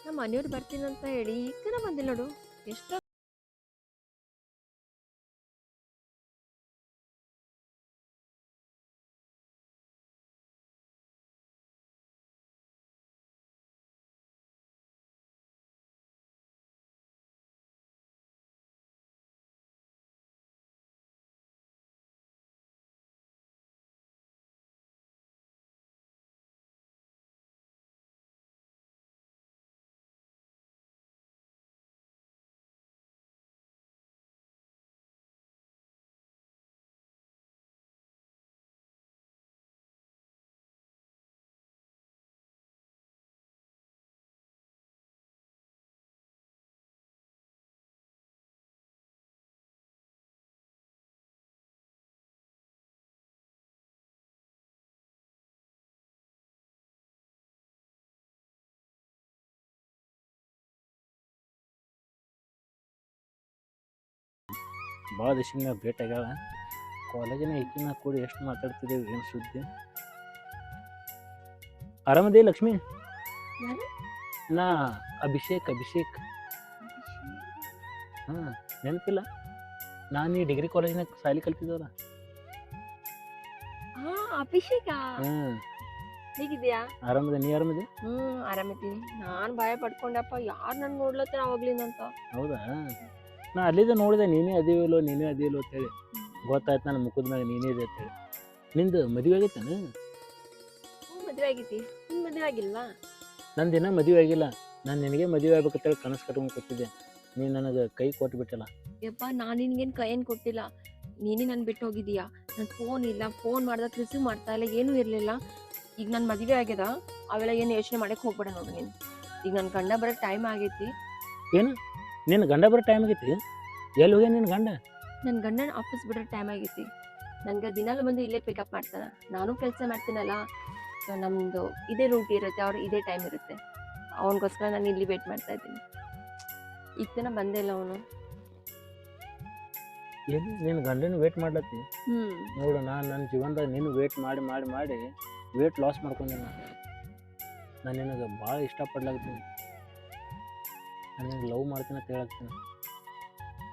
ನಮ್ಮ ಮನೆಯವ್ರು ಬರ್ತೀನಂತ ಹೇಳಿ ಈಗ ಬಂದಿಲ್ಲ ನೋಡು. ಎಷ್ಟು ಭಾಳ ದಿವಸದ ಮ್ಯಾಗ ಭೇಟಿ ಆಗ್ಯಾಳ. ಕಾಲೇಜಿನ ಈಕಿನ ಕೂಡಿ ಎಷ್ಟು ಮಾತಾಡ್ತಿದ್ದೇವೆ, ಏನು ಸುದ್ದಿ? ಆರಾಮದೇ ಲಕ್ಷ್ಮಿ? ಯಾರು? ನಾ ಅಭಿಷೇಕ್. ಹಾಂ, ನೆನಪಿಲ್ಲ? ನಾನು ಈ ಡಿಗ್ರಿ ಕಾಲೇಜಿನಾಗ ಸಾಲಿ ಕಲ್ತಿದ್ದವಲ್ಲ. ಹಾ, ಅಭಿಷೇಕ. ಹ್ಞೂ, ಹೇಗಿದ್ಯಾ? ಆರಾಮದೆ. ನೀ ಆರಾಮದೆ? ಆರಾಮಿದ್ದೀನಿ. ನಾನ್ ಭಯ ಪಡ್ಕೊಂಡಪ್ಪ, ಯಾರು ನನ್ ನೋಡ್ಲತ್ತಾರ ಅವಾಗ್ಲಿಂದಂತ. ಹೌದಾ? ನಾ ಅಲ್ಲಿದ್ದ ನೋಡಿದೆ, ನೀನೇ ಅದಿವಿಲ್ಲೋ ಅಂತೇಳಿ. ಗೊತ್ತಾಯ್ತು ನನ್ನ ಮುಖದ ಮ್ಯಾಗ ನೀನೇ ಇದೆ ಅಂತೇಳಿ. ನಿಂದು ಮದುವೆ ಆಗೈತೇನು? ಮದ್ವೆ ಆಗೈತಿ. ನಿನ್ ಮದ್ವೆ ಆಗಿಲ್ವಾ? ನಂದು ಇನ್ನೂ ಮದುವೆ ಆಗಿಲ್ಲ. ನಾನು ನಿನಗೆ ಮದುವೆ ಆಗ್ಬೇಕಂತೇಳಿ ಕನಸು ಕಟ್ಕೊಂಡು ಕೂತಿದ್ದೆ. ನೀನು ನನಗೆ ಕೈ ಕೊಟ್ಬಿಟ್ಟಲ್ಲ. ಯಪ್ಪ, ನಾನ್ ನಿನ್ಗೇನ್ ಕೈಯೇನ್ ಕೊಟ್ಟಿಲ್ಲ. ನೀನೇ ನನ್ ಬಿಟ್ಟು ಹೋಗಿದೀಯಾ. ನನ್ ಫೋನ್ ಇಲ್ಲ, ಫೋನ್ ಮಾಡ್ದಾಗ ರಿಸೀವ್ ಮಾಡ್ತಾ ಇಲ್ಲ, ಏನೂ ಇರ್ಲಿಲ್ಲ. ಈಗ ನನ್ ಮದ್ವೆ ಆಗ್ಯದ, ಅವೆಲ್ಲ ಏನು ಯೋಚನೆ ಮಾಡಕ್ ಹೋಗ್ಬೇಡ ನೋಡು ನೀನು. ಈಗ ನನ್ ಗಂಡ ಬರೋ ಟೈಮ್ ಆಗೈತಿ. ಏನು? ನಿನ್ನ ಗಂಡ ಬರೋ ಟೈಮ್ ಆಗೈತಿ? ಎಲ್ಲಿ ಹೋಗ್ಯ ನಿನ್ನ ಗಂಡ? ನನ್ನ ಗಂಡನ ಆಫೀಸ್ ಬಿಡೋ ಟೈಮ್ ಆಗೈತಿ. ನನ್ಗೆ ದಿನಾಲು ಬಂದು ಇಲ್ಲೇ ಪಿಕಪ್ ಮಾಡ್ತಾನೆ. ನಾನು ಕೆಲಸ ಮಾಡ್ತೀನಲ್ಲ, ಸೊ ನಮ್ಮದು ಇದೇ ರೂಟ್ ಇರುತ್ತೆ, ಅವ್ರು ಇದೇ ಟೈಮ್ ಇರುತ್ತೆ. ಅವನಿಗೋಸ್ಕರ ನಾನು ಇಲ್ಲಿ ವೇಟ್ ಮಾಡ್ತಾ ಇದ್ದೀನಿ. ಈಗ ತನಕ ಬಂದೇ ಇಲ್ಲ ಅವನು. ಏನು ನಿನ್ನ ಗಂಡನ ವೇಟ್ ಮಾಡ್ಲತ್ತಿ? ನೋಡು, ನಾನು ನನ್ನ ಜೀವನದಾಗ ನೀನು ವೇಟ್ ಮಾಡಿ ವೇಟ್ ಲಾಸ್ ಮಾಡ್ಕೊಂಡೀನಿ. ನಾನು ನಿನಗೆ ಭಾಳ ಇಷ್ಟಪಡ್ಲಾಗ್ತೀನಿ. ನಾನು ನಿನಗೆ ಲವ್ ಮಾಡ್ತೀನಿ ಅಂತ ಹೇಳತ್ತೀನಿ.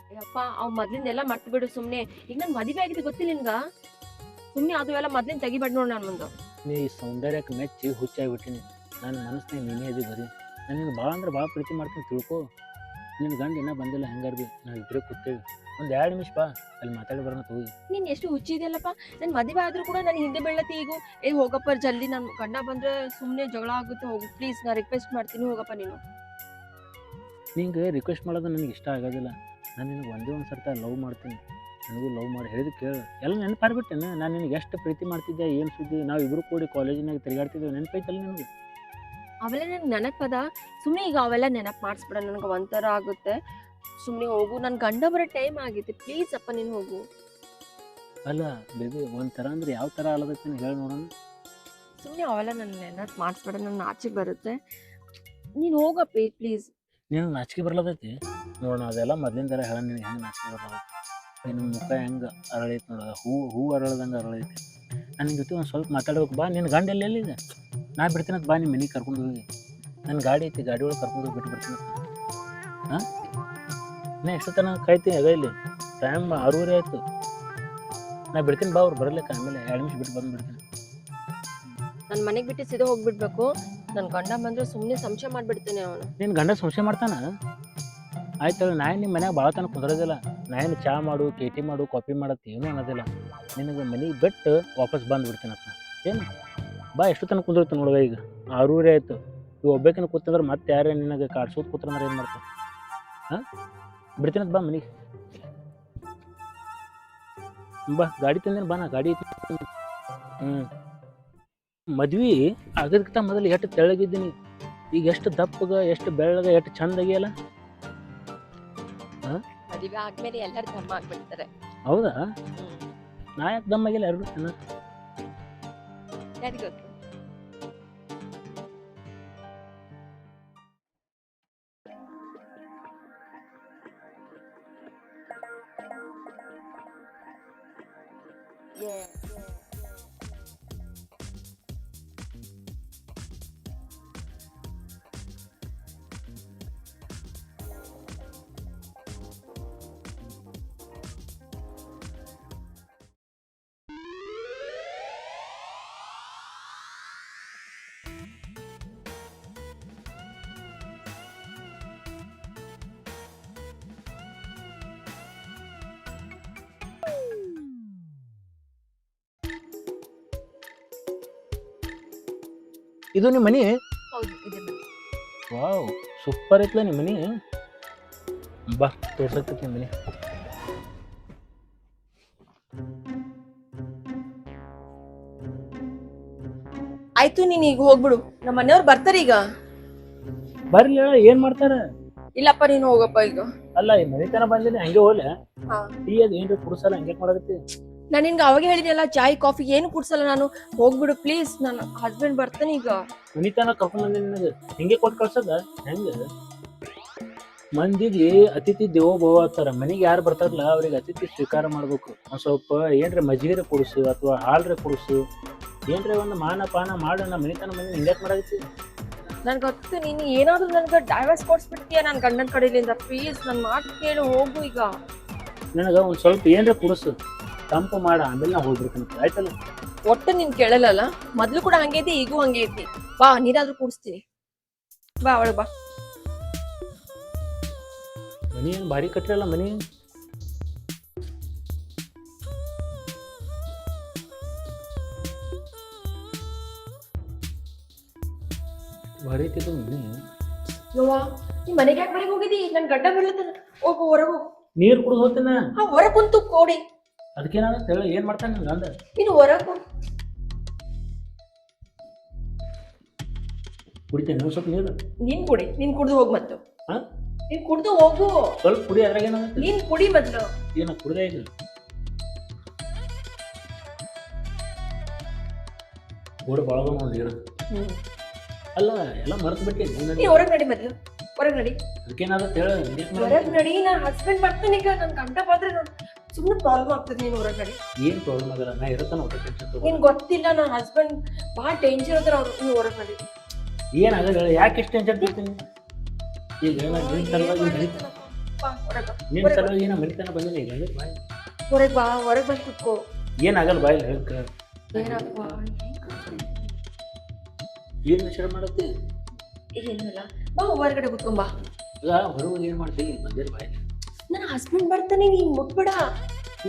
ಅಯ್ಯಪ್ಪ, ಅವ್ ಮೊದ್ಲಿಂದೆಲ್ಲ ಮರ್ತು ಬಿಡು ಸುಮ್ಮನೆ. ಈಗ ನನ್ ಮದುವೆ ಆಗಿದೆ ಗೊತ್ತಿಲ್ಲ ನಿನ್ಗ? ಸುಮ್ಮನೆ ಅದು ಎಲ್ಲ ಮೊದ್ಲಿನ ತೆಗಿಬೇಡ ನೋಡು ನಾನು ಮುಂದೆ. ನೀ ಈ ಸೌಂದರ್ಯಕ್ಕೆ ಮೆಚ್ಚಿ ಹುಚ್ಚಾಗ್ಬಿಟ್ಟಿನಿ. ನನ್ನ ಮನಸ್ಸಿನಾಗ ನೀನೇ ಅದಿ ಬರೀ. ನಾನು ನಿನಗೆ ಭಾಳ ಅಂದ್ರೆ ಭಾಳ ಪ್ರೀತಿ ಮಾಡ್ತೀನಿ, ತಿಳ್ಕೊ. ನಿನ್ನ ಗಂಡ ಇನ್ನೂ ಬಂದಿಲ್ಲ, ಹೆಂಗಾರ್ಬಿ ನಾವು ಇಬ್ಬರೇ ಕೂತೇವೆ. ಒಂದು 2 ನಿಮಿಷ ಬಾ, ಅಲ್ಲಿ ಮಾತಾಡಿ ಬರೋಣ ಹೋಗಿ. ನೀನ್ ಎಷ್ಟು ಹುಚ್ಚಿದೆಯಲ್ಲಪ್ಪ. ನನ್ ಮದುವೆ ಆದ್ರೂ ಕೂಡ ನಾನು ಹಿಂದೆ ಬೀಳತ್ತಿ. ಈಗ ಹೋಗಪ್ಪ ಜಲ್ದಿ, ನನ್ ಗಂಡ ಬಂದ್ರೆ ಸುಮ್ಮನೆ ಜಗಳ ಆಗುತ್ತೆ. ಹೋಗು ಪ್ಲೀಸ್, ನಾ ರಿಕ್ವೆಸ್ಟ್ ಮಾಡ್ತೀನಿ, ಹೋಗಪ್ಪ ನೀನು. ನಿಂಗೆ ರಿಕ್ವೆಸ್ಟ್ ಮಾಡೋದು ನನಗೆ ಇಷ್ಟ ಆಗೋದಿಲ್ಲ. ನಾನು ನಿನಗೆ ಒಂದೇ ಒಂದು ಸರ್ತ ಲವ್ ಮಾಡ್ತೀನಿ. ನನಗೂ ಲವ್ ಮಾಡಿ ಹೇಳಿದ್ದು ಕೇಳು. ಎಲ್ಲ ನೆನಪಾರ್ಬಿಟ್ಟೇನೆ. ನಾನು ನಿನಗೆ ಎಷ್ಟು ಪ್ರೀತಿ ಮಾಡ್ತಿದ್ದೆ, ಏನು ಸುದ್ದಿ. ನಾವು ಇಬ್ಬರು ಕೂಡಿ ಕಾಲೇಜಿನಾಗ ತಿರುಗಾಡ್ತಿದ್ದೇವೆ, ನೆನಪೈತಲ್ಲ ನಿನಗೆ? ಅವೆಲ್ಲ ನನ್ಗೆ ನೆನಪದ. ಸುಮ್ಮನೆ ಈಗ ಅವೆಲ್ಲ ನೆನಪು ಮಾಡಿಸ್ಬಿಡ, ನನಗೆ ಒಂಥರ ಆಗುತ್ತೆ. ಸುಮ್ಮನೆ ಹೋಗು, ನನ್ನ ಗಂಡ ಬರೋ ಟೈಮ್ ಆಗೈತಿ. ಪ್ಲೀಸ್ ಅಪ್ಪ, ನೀನು ಹೋಗು. ಅಲ್ಲ ಬೇಬಿ, ಒಂಥರ ಅಂದ್ರೆ ಯಾವ ಥರ ಅಲ್ಲದತ್ತೀನಿ ಹೇಳಿ ನೋಡೋಣ. ಸುಮ್ಮನೆ ಅವೆಲ್ಲ ನನ್ನ ನೆನಪು ಮಾಡಿಸ್ಬೇಡ, ನನ್ನ ಆಚೆಗೆ ಬರುತ್ತೆ. ನೀನು ಹೋಗಪ್ಪ ಪ್ಲೀಸ್. ನೀನು ನಾಚಿಕೆ ಬರ್ಲದೈತಿ ನೋಡೋಣ. ಅದೆಲ್ಲ ಮೊದಲಿಂದರ ಹೇಳ. ನಿನಗೆ ಹೆಂಗೆ ನಾಚಿಕೆ ಬರ್ಲದೈತಿ? ನಿನ್ನ ಮುಖ ಹೆಂಗೆ ಅರಳೈತಿ ನೋಡ, ಹೂ ಅರಳದಂಗೆ ಅರಳೈತಿ. ನನ್ನ ಜೊತೆ ಒಂದು ಸ್ವಲ್ಪ ಮಾತಾಡ್ಬೇಕು ಬಾ. ನಿನ್ನ ಗಂಡ ಎಲ್ಲಿದೆ? ನಾ ಬಿಡ್ತೀನಂತ ಬಾ, ನಿಮ್ಮ ಮನೆಗೆ ಕರ್ಕೊಂಡು ಹೋಗಿ. ನನ್ನ ಗಾಡಿ ಐತಿ, ಗಾಡಿ ಒಳಗೆ ಕರ್ಕೊಂಡು ಹೋಗಿ ಬಿಟ್ಟು ಬರ್ತೀನಿ. ಹಾಂ, ನಾ ಎಷ್ಟು ತನಕ ಕಾಯ್ತೀನಿ ಆಗ? ಇಲ್ಲಿ ಟೈಮ್ 6:30 ಆಯಿತು. ನಾ ಬಿಡ್ತೀನಿ ಬಾ, ಅವ್ರು ಬರಲಿಕ್ಕೆ. ಆಮೇಲೆ 2 ನಿಮಿಷ ಬಿಟ್ಟು ಬಂದುಬಿಡ್ತೀನಿ. ನನ್ನ ಮನೆಗೆ ಬಿಟ್ಟು ಸೀದಾ ಹೋಗ್ಬಿಡ್ಬೇಕು. ನನ್ನ ಗಂಡ ಬಂದರೆ ಸುಮ್ಮನೆ ಸಂಶಯ ಮಾಡಿಬಿಡ್ತೇನೆ ಅವನು. ನಿನ್ನ ಗಂಡ ಸಂಶಯ ಮಾಡ್ತಾನ? ಆಯ್ತಲ್ಲ, ನಾ ನಿಮ್ಮ ಮನ್ಯಾಗ ಭಾಳ ತನಕ ಕುಂದ್ರೋದಿಲ್ಲ. ನಾ ಏನು ಚಹಾ ಮಾಡು, ಕೇಟಿ ಮಾಡು, ಕಾಫಿ ಮಾಡತ್ತೆ ಏನೂ ಅನ್ನೋದಿಲ್ಲ. ನಿನಗೆ ಮನೆಗೆ ಬಿಟ್ಟು ವಾಪಸ್ ಬಂದುಬಿಡ್ತೀನಪ್ಪ. ಏನು ಬಾ, ಎಷ್ಟು ತನಕ ಕುಂದಿರ್ತೀನಿ ನೋಡುವ. ಈಗ 6:30 ಆಯಿತು. ಇವು ಒಬ್ಬೇಕಿನ ಕೂತಂದ್ರೆ ಮತ್ತೆ ಯಾರೇ ನಿನಗೆ ಕಾಡ್ಸೋದು ಕೂತ್ರಂದ್ರೆ ಏನು ಮಾಡ್ತಾರೆ? ಹಾಂ, ಬಿಡ್ತೀನಂತ ಬಾ ಮನೆಗೆ. ಬಾ, ಗಾಡಿ ತಂದೇನು ಬಾ. ನಾ ಗಾಡಿ ಐತಿ. ಮದ್ವೆ ಆಗೋದಕ್ಕಿಂತ ಮೊದಲು ಎಷ್ಟು ತೆಳ್ಳಗಿದ್ದೀನಿ, ಈಗ ಎಷ್ಟು ದಪ್ಪಗ, ಎಷ್ಟು ಬೆಳ್ಳಗ, ಎಷ್ಟು ಚಂದಾಗಿಯಲ್ಲ. ಮದುವೆ ಆದ್ಮೇಲೆ ಎಲ್ಲರೂ ದಮ್ಮ ಆಗ್ಬಿಡ್ತಾರೆ. ಹೌದಾ? ನಾ ಯಾಕೆ ದಮ್ಮಾಗಿಲ್ಲ? ಎರಡು ಜನ ಯಾರಿಗೆ ಗೊತ್ತು? Yeah. ಇದು ನಿಮ್ಮ ಮನಿ? ಹೌದು ಇದೆ ಮನೆ. ವಾವ್, ಸೂಪರ್ ಐತ್ಲ ನಿಮ್ಮ ಮನಿ. ಬಾ ತೋರ್ಸಕ್ತೈತಿ ನಿಮ್ಮ ಮನಿ. ಆಯ್ತು ನೀನ್ ಈಗ ಹೋಗ್ಬಿಡು, ನಮ್ಮ ಮನೆಯವ್ರು ಬರ್ತಾರೆ ಈಗ. ಬರ್ಲಿ, ಏನ್ ಮಾಡ್ತಾರ? ಇಲ್ಲಪ್ಪ ನೀನು ಹೋಗಪ್ಪ ಈಗ. ಅಲ್ಲ ಈ ಮನಿತನ ಬಂದಿನಿ ಹಂಗೆ ಹೋಗ್ಲೆ. ಹಾ. ಟೀ ಅದು ಏನ್ರಿ ಕುಡ್ಸಲ್ಲ, ಹಂಗೆ ಮಾಡಕತ್ತಿ? ನಾನು ನಿನ್ಗೆ ಅವಾಗ ಹೇಳಿದ್ನಲ್ಲ, ಚಾಯ್ ಕಾಫಿ ಏನು ಕುಡ್ಸಲ್ಲ ನಾನು. ಹೋಗ್ಬಿಡು ಪ್ಲೀಸ್, ನನ್ನ ಹಸ್ಬೆಂಡ್ ಬರ್ತಾನೆ ಈಗ. ಮನಿತನ ಕರ್ಕೊಂಡ್ ಬಂದಿ ನಿನಗೆ ಹಿಂಗೆ ಕೊಟ್ಟು ಕಳ್ಸದ ಹೆಂಗ? ಮಂದಿಗೆ ಅತಿಥಿ ದೇವೋ ಭವ ಅಂತಾರ. ಮನಿಗೆ ಯಾರು ಬರ್ತಾರಲ್ಲ ಅವ್ರಿಗೆ ಅತಿಥಿ ಸ್ವೀಕಾರ ಮಾಡ್ಬೇಕು. ಒಂದ್ ಸ್ವಲ್ಪ ಏನ್ರಿ ಮಜ್ಜಿಗೆ ಕುಡಿಸು ಅಥವಾ ಹಾಲ್ರೆ ಕುಡಿಸು, ಏನ್ರಿ ಒಂದು ಮಾನ ಪಾನ ಮಾಡು. ನಮ್ಮ ಮನಿತನ ಮಂದಿ ಹಿಂಗ್ಯಾಕ್ ಮಾಡಕತ್ತಿ? ನನ್ಗೆ ಗೊತ್ತು, ನೀನು ಏನಾದ್ರೂ ನನ್ಗೆ ಡೈವರ್ಸ್ ಕೊಡ್ಸ್ಬಿಡ್ತೀಯ ನನ್ನ ಗಂಡನ ಕಡೆಯಿಂದ. ಪ್ಲೀಸ್ ನನ್ನ ಮಾತು ಕೇಳು, ಹೋಗು ಈಗ. ನನಗೆ ಒಂದು ಸ್ವಲ್ಪ ಏನ್ರ ಕುಡಿಸು, ತಂಪು ಮಾಡ, ಆಮೇಲೆ ನಾ ಹೋಗ್ಬಿಡ್ತೀನಿ ಆಯ್ತಲ್ಲ? ಒಟ್ಟು ನೀನ್ ಕೇಳಲ್ಲ, ಮೊದ್ಲು ಕೂಡ ಹಂಗೆ ಐತಿ, ಈಗೂ ಹಂಗೆ ಐತಿ. ಬಾ, ನೀರಾದ್ರೂ ಕುಡಿಸ್ತೀನಿ, ಬಾ ಒಳಗ್ ಬಾ. ಮನಿ ಏನು ಭಾರಿ ಕಟ್ಟಿರಲ್ಲ ಮನಿ. ಭಾರಿ ಐತಿ ಮನಿ. ಯವ್ವಾ, ನೀ ಮನೆಗೆ ಯಾಕೆ ಮನೆಗೆ ಹೋಗಿದ್ದಿ? ನನ್ ಗಡ್ಡ ಬೀಳ್ಲತ್ತನ. ಹೋಗು ಹೊರಗೆ ಹೋಗು. ನೀರು ಕುಡಿದು ಹೋಗ್ತೇನೆ. ಹಾ, ಹೊರಗೆ ಕುಂತು ಕೋಡಿ. ಅದಕ್ಕೇನಾಗತ್ತೆ ಹೇಳಿ, ಏನ್ ಮಾಡ್ತಾನೆ ನಿನ್ ಗಂಡ? ನೀನು ಹೊರಗೆ ಹೋಗು. ಕುಡಿತೇನೆ ಸ್ವಲ್ಪ ನೀರು. ನೀನ್ ಕುಡಿ, ನೀನ್ ಕುಡ್ದು ಹೋಗ್ ಮತ್ತು. ಹಾ, ನೀನ್ ಕುಡ್ದು ಹೋಗು. ಸ್ವಲ್ಪ ಕುಡಿ, ಅದ್ರಾಗ ಏನಾಗುತ್ತೆ? ನೀನ್ ಕುಡಿ ಮೊದ್ಲು. ಏನ ಕುಡ್ದೇ ಇಲ್ಲ. ಗೋಡ ಬಾಳದ ನೀರು. ಅಲ್ಲ, ಎಲ್ಲ ಮರ್ತು ಬಿಟ್ಟೆ. ನೀ ಹೊರಗ್ ನಡಿ ಮೊದ್ಲು, ಹೊರಗ್ ನಡಿ. ಅದಕ್ಕೇನಾಗತ್ತೆ ಹೇಳ. ಹೊರಗ್ ನಡಿ, ನನ್ ಹಸ್ಬೆಂಡ್ ಬರ್ತಾನೆ ಈಗ. ನನ್ ಗಂಡ ಬಂದ್ರೆ ಸುಮ್ಮನೆ ಪ್ರಾಬ್ಲಮ್ ಆಗ್ತದೆ. ನೀನ್ ಹೊರಗ್ ನಡಿ. ಏನ್ ಪ್ರಾಬ್ಲಮ್ ಆಗಲ್ಲ, ನಾ ಇರತ್ತಾನ ಊಟ ಟೆನ್ಷನ್. ನಿನ್ ಗೊತ್ತಿಲ್ಲ, ನನ್ ಹಸ್ಬೆಂಡ್ ಬಹಳ ಡೇಂಜರ್ ಅದ್ರ ಅವ್ರು. ನೀವ್ ಹೊರಗ್ ನಡಿ. ಏನಾಗಲ್ಲ ಹೇಳ, ಯಾಕೆ ಎಷ್ಟು ಟೆನ್ಷನ್ ಮಾಡ್ತೀನಿ? ಈಗ ನಿನ್ ಸಲುವಾಗಿ ಬಾ, ಹೊರಗ್ ಬಾ. ನಿನ್ ಸಲುವಾಗಿ ನಾ ಮನಿತನ ಬಂದಿನಿ. ಈಗ ಬಾಯ್ ಹೊರಗ್ ಬಾ, ಹೊರಗ್ ಬಂದ್ ಕುತ್ಕೋ. ಏನಾಗಲ್ಲ ಬಾಯ್ ಹೇಳ್ಕ. ಏನಪ್ಪ ಏನ್ ವಿಚಾರ ಮಾಡತ್ತಿ? ಏನಿಲ್ಲ, ಬಾ ಹೊರಗಡೆ ಕುತ್ಕೊಂಡ್ ಬಾ. ಈಗ ಹೊರಗೆ ಏನ್ ಮಾಡ್ತೀವಿ? ಬಂದಿರ ಬಾಯ್. ನನ್ನ ಹಸ್ಬೆಂಡ್ ಬರ್ತಾನೆ, ನೀನ್ ಮುಟ್ಬೇಡ.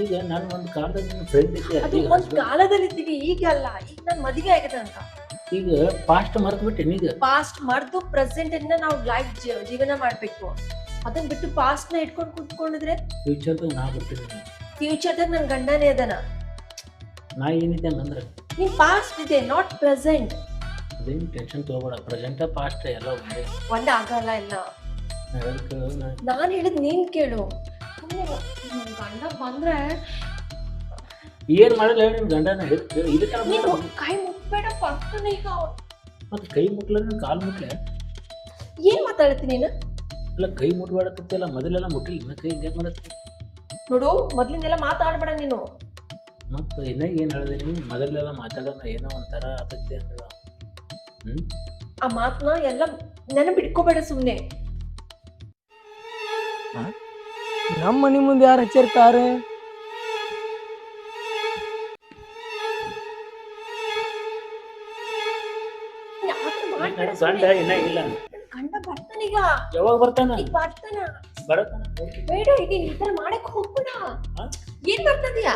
ಈಗ ನಾನು ಒಂದು ಕಾಲದಾಗ ನನ್ನ ಫ್ರೆಂಡ್ ಇದ್ದೆ. ಅದು ಒಂದ್ ಕಾಲದಲ್ಲಿ ಇದ್ದೀವಿ, ಈಗ ಅಲ್ಲ. ಈಗ ನನ್ ಮದುವೆ ಆಗತ್ತೆ ಅಂತ. ಈಗ ಪಾಸ್ಟ್ ಮರ್ತು ಬಿಟ್ಟೆ. ಈಗ ಪಾಸ್ಟ್ ಮರ್ದು ಪ್ರೆಸೆಂಟ್ ಇಂದ ನಾವು ಲೈಫ್ ಜೀವನ ಮಾಡ್ಬೇಕು. ಅದನ್ನ ಬಿಟ್ಟು ಪಾಸ್ಟ್ ನ ಇಟ್ಕೊಂಡು ಕುತ್ಕೊಂಡಿದ್ರೆ ಫ್ಯೂಚರ್ದಾಗ ನಾ ಬರ್ತೀನಿ. ಫ್ಯೂಚರ್ದಾಗ ನನ್ ಗಂಡನೇ ಅದನ. ನಾ ಏನಿದೆ ಹಂಗಂದ್ರೆ ನೀನ್ ಪಾಸ್ಟ್ ಇದೆ, ನಾಟ್ ಪ್ರೆಸೆಂಟ್. ಅದೇನು ಟೆನ್ಷನ್ ತಗೋಬೇಡ. ಪ್ರೆಸೆಂಟ ಪಾಸ್ಟ್ ಎಲ್ಲ ಒಂದೇ. ಒಂದೇ ಆಗಲ್ಲ ಇಲ್ಲ. ನಾನ್ ಹೇಳಿದ್ ನೀನ್ ಕೇಳು. ನನ್ ಗಂಡ ಬಂದ್ರೆ ಏನ್ ಮಾಡಲ್ಲ ಹೇಳಿ. ನಿನ್ ಗಂಡನ ನೀನು ಕೈ ಮುಟ್ಬೇಡ, ಬರ್ತಾನೆ ಈಗ. ಮತ್ತೆ ಕೈ ಮುಟ್ಲ, ಕಾಲ್ ಮುಟ್ಲೆ. ಏನ್ ಮಾತಾಡ್ತೀನಿ ನೀನು? ಅಲ್ಲ, ಕೈ ಮುಟ್ಬೇಡತ್ತಿಲ್ಲ, ಮೊದಲೆಲ್ಲ ಮುಟ್ಟಿಲ್ಲ. ಕೈ ಹಿಂಗೆ ಮಾಡತ್ತೆ ನೋಡು. ಮೊದ್ಲಿಂದೆಲ್ಲ ಮಾತಾಡ್ಬೇಡ ನೀನು. ಮತ್ತೆ ಇನ್ನ ಏನ್ ಹೇಳಿದೆ ನೀನು? ಮೊದಲೆಲ್ಲ ಮಾತಾಡೋಣ ಏನೋ ಒಂಥರ ಆತೈತಿ ಅಂತ. ಆ ಮಾತನ್ನ ಎಲ್ಲ ನೆನಪಿಟ್ಕೋಬೇಡ ಸುಮ್ನೆ. ನಮ್ಮ ಮನಿ ಮುಂದೆ ಯಾರು ಹಚ್ಚಿರ್ತಾರೆ? ಗಂಡ ಇನ್ನ ಇಲ್ಲ. ಗಂಡ ಬರ್ತಾನೀಗ. ಯಾವಾಗ ಬರ್ತಾನ? ಈಗ ಬರ್ತಾನ. ಬರತ್ತಾನ. ಬೇಡ, ಈಗ ಈ ತರ ಮಾಡಕ್ ಹೋಗ್ಬೇಡ. ಏನ್ ಬರ್ತದೀಯ?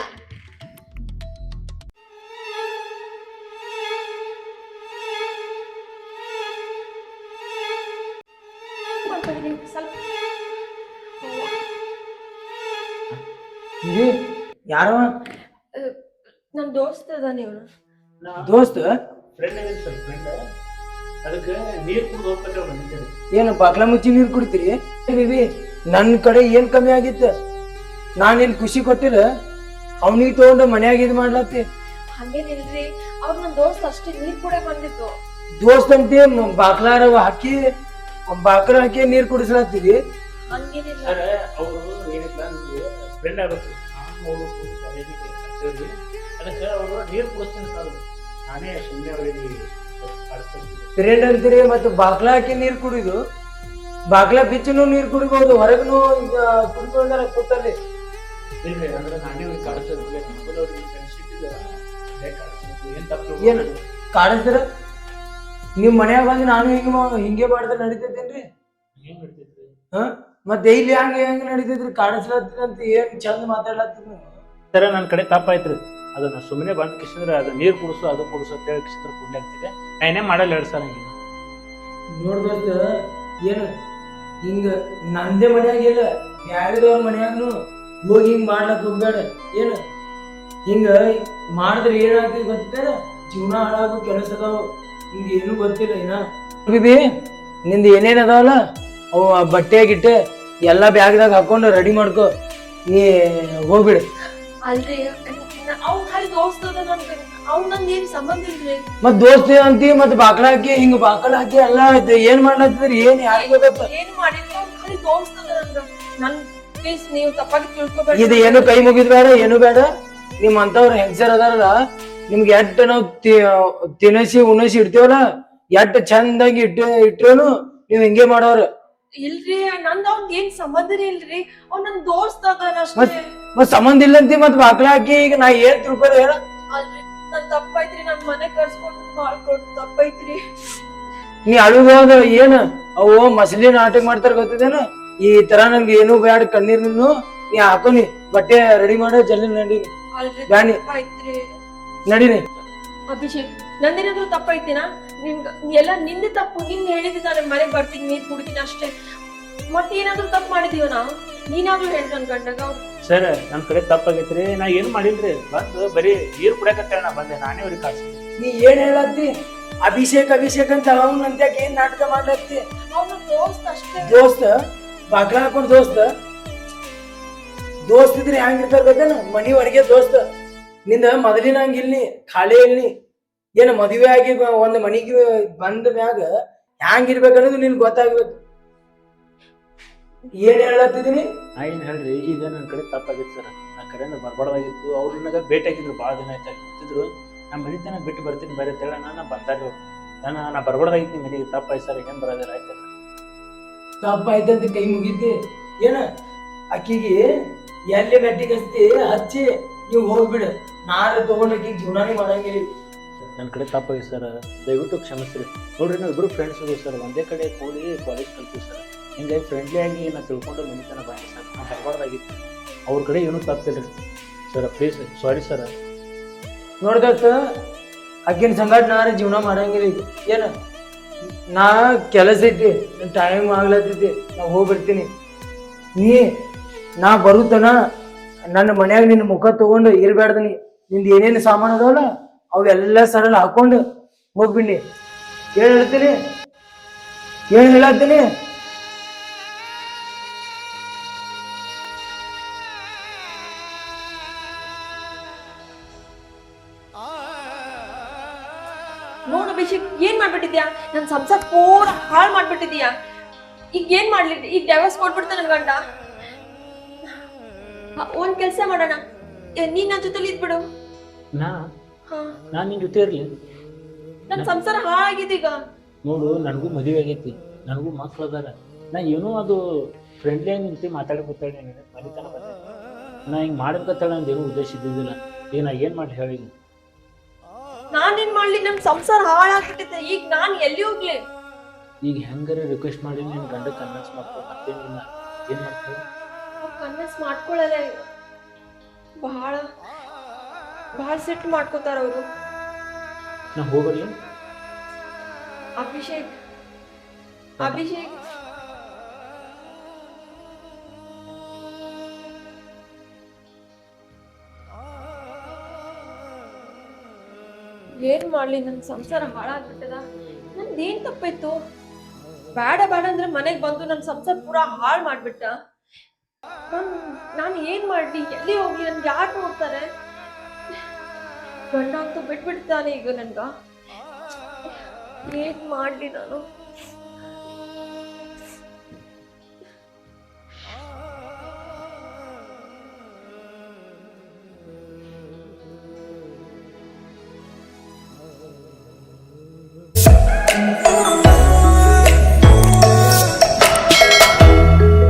ಯಾರವ? ನಮ್ ದೋಸ್ತ ಅದ. ನೀವು ದೋಸ್ತ? ಅದಕ್ಕೆ ನೀರು ಕುಡಿದು ಹೋಗ್ಬೇಕು ಬಂದಿದ್ದೇನೆ. ಏನು ಬಾಗ್ಲ ಮುಚ್ಚಿ ನೀರು ಕುಡಿತೀರಿ? ಬಿಬಿ, ನನ್ನ ಕಡೆ ಏನ್ ಕಮ್ಮಿ ಆಗಿತ್ತು? ನಾನೇನ್ ಖುಷಿ ಕೊಟ್ಟಿಲ್ಲ, ಅವನಿಗೆ ತಗೊಂಡು ಮನ್ಯಾಗ ಇದು ಮಾಡ್ಲತ್ತಿ. ಹಂಗೇನಿಲ್ರಿ, ಅವ್ರ ನನ್ ದೋಸ್ತ ಅಷ್ಟೇ ನೀರ್ ಕೂಡ ಬಂದಿತ್ತು. ದೋಸ್ತ್ ಅಂತ ಬಾಗ್ಲಾರ ಹಾಕಿ ಬಾಕ್ರ ಹಾಕಿ ನೀರ್ ಕುಡಿಸ್ಲತ್ತಿದಿ? ಹಂಗೇನಿಲ್ಲ. ಅವರು ಏನಿಲ್ಲ, ಫ್ರೆಂಡ್ ಆಗುತ್ತೆ. ಅದಕ್ಕೆ ಅವರು ನೀರು ಕುಡಿಸ್ತೀನಿ ಸರ್. ನಾನೇ ಸುಮ್ಮನೆ ಅವರಿಗೆ ಫ್ರೆಂಡ್ ಅಂತೀರಿ, ಮತ್ತೆ ಬಾಗ್ಲ ಹಾಕಿ ನೀರ್ ಕುಡಿದು ಬಾಗ್ಲ ಬಿಚ್ಚನು ನೀರ್ ಕುಡಿಬಹುದು, ಹೊರಗನು ಈಗ ಕುಡ್ಕೊಂಡ್ರ ಕೂತಲ್ಲಿ. ಅಂದ್ರೆ ನಾನೇ ಕಾಡಿಸೋದು ಏನ್ ಕಾಡಿಸ್ತಾರ? ನಿಮ್ ಮನ್ಯಾಗ ಬಂದು ನಾನು ಹಿಂಗೆ ಮಾಡಿದ್ರೆ ನಡೀತೈತೇನ್ರಿ? ಹ, ಮತ್ತೆ ಇಲ್ಲಿ ಹೆಂಗ ನಡೀತೈತ್ರಿ? ಕಾಡಿಸ್ಲತ್ತಿರ ಅಂತ ಏನ್ ಚಂದ ಮಾತಾಡ್ಲತ್ತೀರಿ ನೀವು? ಸರ ನನ್ನ ಕಡೆ ತಪ್ಪಾಯ್ತ್ರಿ. ಅದನ್ನ ಸುಮ್ಮನೆ ಬಂದ್ ಕಿಸಿದ್ರೆ ಅದು ನೀರು ಕುಡಿಸು ಅದು ಕುಡಿಸು ಅಂತ ಹೇಳಿ ಕಿಸಿದ್ರೆ ಕುಡ್ಲಿ ಆಗ್ತಿದೆ. ನಾ ಏನೇ ಮಾಡಲ್ಲ ಹೇಳಿ ಸರ್ ಹಂಗೆ. ನೋಡ್ದೋಸ್ತ ಏನು ಹಿಂಗ ನಂದೇ ಮನ್ಯಾಗಿಲ್ಲ ಬ್ಯಾರೆದವ್ರ ಮನ್ಯಾಗನು ಹೋಗಿ ಹಿಂಗ್ ಮಾಡ್ಲಕ್ ಹೋಗ್ಬೇಡ. ಏನು ಹಿಂಗ ಮಾಡಿದ್ರೆ ಏನಾಗ್ತದೆ ಗೊತ್ತೇನ? ಜೀವನ ಹಾಳಾಗೋ ಕೆಲಸ ಅದಾವ. ಹಿಂಗ ಏನು ಗೊತ್ತಿಲ್ಲ ಏನ ಬಿಬಿ. ನಿಂದ ಏನೇನ್ ಅದಾವಲ್ಲ ಅವು ಬಟ್ಟೆ ಗಿಟ್ಟೆ ಎಲ್ಲಾ ಬ್ಯಾಗ್ದಾಗ ಹಾಕೊಂಡು ರೆಡಿ ಮಾಡ್ಕೊ. ನೀ ಹೋಗ್ಬಿಡು. ಅಲ್ರಿ ಅವ್ನ್ ಖಾಲಿ ದೋಸ್ತ ಅದ ನನ್ಗೆ, ಅವ್ನ್ ನಂದ್ ಏನ್ ಸಂಬಂಧ ಇಲ್ರಿ. ಮತ್ ದೋಸ್ತಿ ಅಂತಿ ಮತ್ ಬಾಕಲ ಹಾಕಿ ಹಿಂಗ ಬಾಕಲ ಹಾಕಿ ಎಲ್ಲಾ ಏನ್ ಮಾಡ್ಲತ್ತಿದ್ರಿ? ಏನ್ ಯಾರಿಗ ಗೊತ್ತ? ಏನ್ ಮಾಡಿಲ್ಲ, ಅವ್ನ್ ಖಾಲಿ ದೋಸ್ತ ಅದ ನನ್ಗ. ನನ್ ಪ್ಲೀಸ್ ನೀವು ತಪ್ಪಾಗಿ ತಿಳ್ಕೊಬೇಡ. ಇದು ಏನು ಕೈ ಮುಗಿದ್ ಬೇಡ, ಏನು ಬೇಡ. ನಿಮ್ ಅಂತವ್ರ ಹೆಂಗಸರ್ ಅದಾರಲ್ಲ, ನಿಮ್ಗೆ ಎಷ್ಟ್ ನಾವ್ ತಿನಸಿ ಉಣಸಿ ಇಡ್ತೇವಲ್ಲ, ಎಷ್ಟ್ ಚಂದಾಗಿ ಇಟ್ರೇನು ನೀವ್ ಹಿಂಗೆ ಮಾಡೋರು. ಇಲ್ರಿ ನಂದ್ ಅವ್ನ್ ಏನ್ ಸಂಬಂಧನೇ ಇಲ್ರಿ, ಅವ್ನ್ ನನ್ ದೋಸ್ತ ಅದಾನ ಅಷ್ಟೇ. ಮತ್ ಸಂಬಂಧ ಇಲ್ಲಂತಿ ಮತ್ ಬಾಕ್ಲ ಹಾಕಿ ಈಗ ನಾ ಏನ್ ತಿಳ್ಕೊಳ ಹೇಳ? ಅಲ್ರಿ ನನ್ ತಪ್ಪೈತ್ರಿ, ನನ್ ಮನೆ ಕರ್ಸ್ಕೊಂಡು ಮಾಡ್ಕೊಟ್ಟು ತಪ್ಪೈತ್ರಿ. ನೀ ಅಳುಗೋದ ಏನ್ ಅವು ಮಸಲಿ ನಾಟಕ ಮಾಡ್ತಾರ ಗೊತ್ತಿದೇನ? ಈ ತರ ನಂಗೆ ಏನು ಬ್ಯಾಡ ಕಣ್ಣೀರ್ನು ನೀ ಹಾಕೋನಿ ಬಟ್ಟೆ ರೆಡಿ ಮಾಡ ಜಲ್ದಿ ನಡಿ. ಅಲ್ರಿ ಬ್ಯಾನಿ ತಪ್ಪಾಯ್ತ್ರಿ. ನಡೀನಿ. ಅಭಿಷೇಕ್ ನಂದೇನಾದ್ರು ತಪ್ಪೈತಿನಾ? ಎಲ್ಲ ನಿಂದೆ ತಪ್ಪು. ನಿನ್ ಹೇಳಿದ ನಾನು ಮನೆಗ್ ಬರ್ತೀನಿ, ನೀರ್ ಕುಡಿತೀನಿ ಅಷ್ಟೇ. ಮತ್ತೇನಾದ್ರು ತಪ್ಪು ಮಾಡಿದೀವ ನಾವು? ನೀನಾದ್ರೂ ಹೇಳಿ ನನ್ ಗಂಡಗ. ಸರ್ ನನ್ನ ಕಡೆ ತಪ್ಪಾಗೈತ್ರಿ, ನಾ ಏನು ಮಾಡಿಲ್ರಿ. ಬಂದು ಬರೀ ನೀರು ಕುಡಿಯಕತ್ತೇಳಿ ನಾ ಬಂದೆ, ನಾನೇ ಅವ್ರಿಗೆ ಕಾಸು. ನೀ ಏನ್ ಹೇಳತ್ತಿ? ಅಭಿಷೇಕ್ ಅಭಿಷೇಕ್ ಅಂತ ಅವನ್ ಅಂತ್ಯಾಕ ಏನ್ ನಾಟಕ ಮಾಡ್ಲತ್ತಿ? ಅವ್ನ ದೋಸ್ತ ಅಷ್ಟೇ. ದೋಸ್ತ ಬಾಗ್ಲ ಹಾಕೊಂಡ್ ದೋಸ್ತ ಇದ್ರೆ ಹೆಂಗಿರ್ತಾರ ಬೇಕನ? ಮನಿ ಹೊರಗೆ ದೋಸ್ತ. ನಿಂದ ಮೊದಲಿನ ಹಂಗ ಇಲ್ಲಿ ಖಾಲಿ ಇಲ್ಲಿ ಏನ ಮದುವೆ ಆಗಿ ಒಂದ್ ಮನಿಗೆ ಬಂದ ಮ್ಯಾಗ ಹ್ಯಾಂಗಿರ್ಬೇಕನ್ನೋದು ನಿನ್ ಗೊತ್ತಾಗ್ಬೇಕು. ಏನ್ ಹೇಳತ್ತಿದೀನಿ? ನಾ ಏನು ಹೇಳ್ರಿ, ಈಗ ನನ್ನ ಕಡೆ ತಪ್ಪಾಗಿತ್ತು ಸರ್. ನಾ ಕರೆಯಿಂದ ಬರ್ಬಾರ್ದಾಗಿತ್ತು. ಅವ್ರು ನನಗೆ ಭೇಟಿ ಆಗಿದ್ರು, ಭಾಳ ದಿನ ಆಯ್ತು ಗೊತ್ತಿದ್ರು. ನಾ ಮನಿತನ ಬಿಟ್ಟು ಬರ್ತೀನಿ ಬೇರೆ ತೇಳ ನಾ ಬಂದಾರಿ. ನಾ ಬರ್ಬಾರ್ದಾಗಿತ್ತು ನಿಮ್ಮ ಮನೆಗೆ. ತಪ್ಪಾಯ್ತು ಸರ್, ಏನು ಬರೋದಿಲ್ಲ ಆಯ್ತು. ತಪ್ಪಾಯ್ತಂತ ಕೈ ಮುಗಿತಿ ಏನ? ಅಕ್ಕಿಗೆ ಎಲ್ಲಿ ಮೆಟ್ಟಿಗೆ ಹಚ್ಚಿ ನೀವು ಹೋಗ್ಬಿಡು. ನಾಳೆ ತಗೊಂಡೋಗಿ ಜೀವನಾನೇ ಮಾಡಂಗಿಲ್ಲ. ನನ್ನ ಕಡೆ ತಪ್ಪಾಗಿ ಸರ್, ದಯವಿಟ್ಟು ಕ್ಷಮಿಸ್ರಿ. ನೋಡ್ರಿ ನಾವು ಇಬ್ಬರು ಫ್ರೆಂಡ್ಸ್ ಇದ್ದೀವಿ ಸರ್, ಒಂದೇ ಕಡೆ ಕೂಡಿ ಕಾಲೇಜ್ ಕಲ್ತೀವಿ ಸರ್. ಹಿಂಗಾಗಿ ಫ್ರೆಂಡ್ಲಿ ಆಗಿ ನಾ ತಿಳ್ಕೊಂಡು ಮನಿತನ ಬಂದೆ ಸರ್. ನಾ ಬರಬಾರ್ದಾಗಿತ್ತು. ಅವ್ರ ಕಡೆ ಏನೂ ತಪ್ಪಿಲ್ಲ ಸರ್, ಪ್ಲೀಸ್ ಸಾರಿ ಸರ್. ನೋಡ್ದತ್ತ ಅಕ್ಕಿನ ಸಂಗಾಟ ನಾರೇ ಜೀವನ ಮಾಡಂಗಿಲ್ಲ. ಈಗ ಏನ ನಾ ಕೆಲಸ ಐತಿ, ಟೈಮ್ ಆಗ್ಲತ್ತೈತಿ, ನಾ ಹೋಗ್ಬಿಡ್ತೀನಿ. ನಾ ಬರುತ್ತನ ನನ್ನ ಮನ್ಯಾಗ ನಿನ್ನ ಮುಖ ತಗೊಂಡು ಇರ್ಬ್ಯಾಡ್ದನಿ. ನಿಂದ ಏನೇನು ಸಾಮಾನು ಅದಾವಲ್ಲ ಅವೆಲ್ಲ ಸರಳ ಹಾಕೊಂಡು ಹೋಗ್ಬಿಡಿ. ಏನ್ ಹೇಳ್ತೀನಿ? ಏನ್ ಹೇಳತ್ತೀನಿ? ನೋಡು ಅಭಿಷೇಕ್, ಏನ್ ಮಾಡ್ಬಿಟ್ಟಿದ್ಯಾ? ನನ್ ಸಂಸಾರ ಪೂರ ಹಾಳು ಮಾಡ್ಬಿಟ್ಟಿದ್ಯಾ. ಈಗ ಏನ್ ಮಾಡ್ಲಿ? ಈಗ ಡೈವರ್ಸ್ ಕೊಟ್ಬಿಡ್ತ ನನ್ ಗಂಡ. ಒಂದ್ ಕೆಲ್ಸ ಮಾಡೋಣ, ನೀನ್ ನನ್ ಜೊತೆಲಿ ಇದ್ಬಿಡು. ನಾನು ನಿನ್ನ ಜೊತೆ ಇರಲಿ. ನನ್ ಸಂಸಾರ ಹಾಳಾಗಿದೆ ಈಗ. ನೋಡು, ನನಗೂ ಮದುವೆ ಆಗೈತಿ, ನನಗೂ ಮಕ್ಳು ಅದಾರ. ನಾ ಏನೋ ಅದು ಫ್ರೆಂಡ್ಲಿ ಆಗಿ ನಿಂತು ಮಾತಾಡ್ಕೊತಾಳೆ ಮನಿತನ ಬಂದೆ. ನಾ ಹಿಂಗೆ ಮಾಡ್ಬೇಕಂತೇಳಿ ನಂದು ಏನೂ ಉದ್ದೇಶ ಇದ್ದಿದ್ದಿಲ್ಲ. ಈಗ ನಾ ಏನು ಮಾಡಿ ಹೇಳಿ? ನಾನೇನ್ ಮಾಡ್ಲಿ? ನಮ್ ಸಂಸಾರ ಹಾಳಾಗ್ಬಿಟ್ಟಿದೆ. ಈಗ ನಾನ್ ಎಲ್ಲಿ ಹೋಗ್ಲಿ? ಈಗ ಹೆಂಗಾರ ರಿಕ್ವೆಸ್ಟ್ ಮಾಡಿ ನಿನ್ನ ಗಂಡ ಕನ್ವಿನ್ಸ್ ಮಾಡ್ಕೊ. ಮತ್ತೇನಿಲ್ಲ, ಏನು ಮಾಡ್ತೀವಿ? ಕನ್ವಿನ್ಸ್ ಮಾಡ್ಕೊಳ್ಳಲ್ಲ. ಬಹಳ ಬಹಳ ಸಿಟ್ಟು ಮಾಡ್ಕೋತಾರ ಅವರು. ನಾ ಹೋಗಲಿ? ಅಭಿಷೇಕ್ ಅಭಿಷೇಕ್ ಏನ್ ಮಾಡ್ಲಿ? ನನ್ ಸಂಸಾರ ಹಾಳಾಗ್ಬಿಟ್ಟದ. ನಂದೇನ್ ತಪ್ಪಿತ್ತು? ಬೇಡ ಬೇಡ ಅಂದ್ರೆ ಮನೆಗ್ ಬಂದು ನನ್ ಸಂಸಾರ ಪೂರಾ ಹಾಳ್ ಮಾಡ್ಬಿಟ್ಟ. ನಾನು ಏನ್ ಮಾಡ್ಲಿ? ಎಲ್ಲಿ ಹೋಗ್ಲಿ? ನನ್ಗೆ ಯಾರು ನೋಡ್ತಾರೆ? ಗಂಡ ಅಂತೂ ಬಿಟ್ಬಿಡ್ತಾನೆ ಈಗ ನನ್ಗ. ಏನ್ ಮಾಡ್ಲಿ ನಾನು?